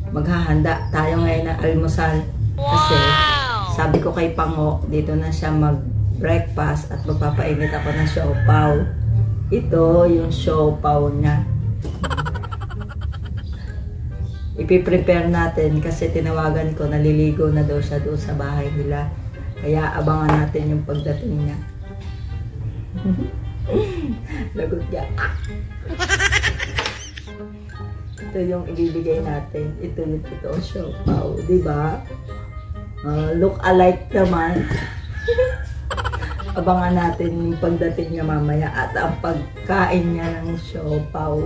maghahanda tayo ngayon ng almusal. Kasi sabi ko kay Pango, dito na siya mag-breakfast at magpapainit ako ng siopaw. Ito yung siopaw niya. Ipiprepare natin kasi tinawagan ko, naliligo na daw siya doon sa bahay nila. Kaya abangan natin yung pagdating niya. Lagot niya. Ito yung ibibigay natin. Ito yung totoong siopaw. Diba? Look alike naman. Abangan natin yung pagdating niya mamaya at ang pagkain niya ng siopaw.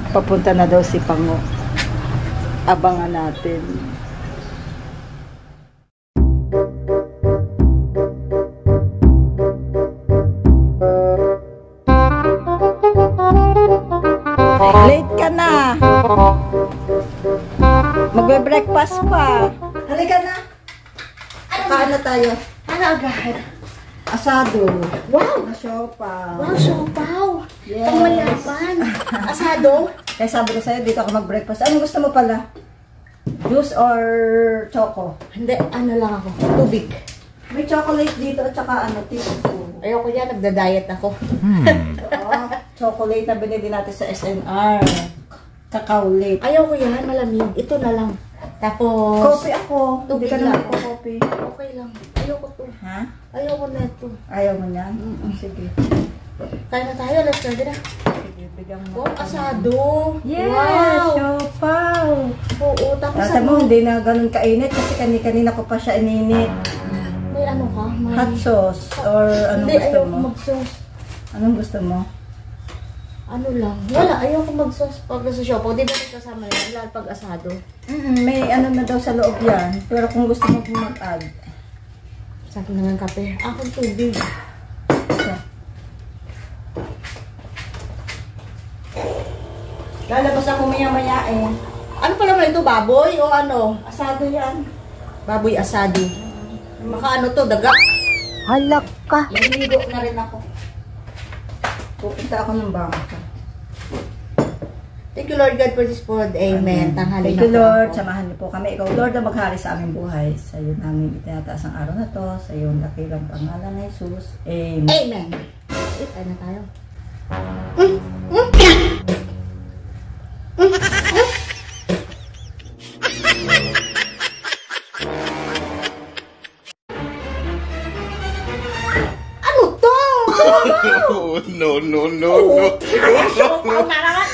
Papunta na daw si Pango. Abangan natin. Late ka na. Magbe-breakfast pa. Halika na. Kain na tayo. Ano agad? Asado. Wow! Siopaw. Wow, siopaw. Yes. Pangmayapan. Asado? Kaya sabi ko sa'yo, dito ako mag-breakfast. Ano gusto mo pala? Juice or choco? Hindi, ano lang ako. Tubig. May chocolate dito at saka ano, tito. Ayoko yan, nagda-diet ako. Chocolate na binili natin sa SNR. Cacao late. Ayoko yan, malamig. Ito na lang. Tapos... Coffee ako. Hindi Tubig ka lang. naman po coffee. Okay lang. Ayoko to. Ha? Ayoko na ito. Ayaw mo yan? Sige. Kaya na tayo, let's go na. Sige, bigyan mo. Wow, asado. Yes! Wow! Siopaw! Oo, tapos Tata mo, hindi na ganun kainit kasi kanina ko pa siya ininit. may ano ka? May... Hot sauce or anong Hindi, gusto ayoko mo? mag-sauce. Anong gusto mo? Ano lang. Wala, ayoko mag-sauce pag sa siopaw. Di ba kasama yan? Lalo pag asado. May ano na daw sa loob yan. Pero kung gusto mo mag-add. Sa akin naman kape. Akong tubig. Lalabas ako maya-maya eh. Ano pala naman ito? Baboy o ano? Asado yan. Baboy asado. Maka ano to? Daga? Halak ka. Naligo na rin ako. Pupunta ako ng bangka. Thank you Lord God for this food. Amen. Tanghali Thank you na po Lord. ako. Samahan niyo po kami. Ikaw Lord na maghari sa aming buhay. Sa iyo namin itinataas ang araw na to. Sa iyo dakilang pangalan ng Jesus. Amen. Amen. Tayo na tayo. Ano to? No, no, no, no. Siopaw na naman.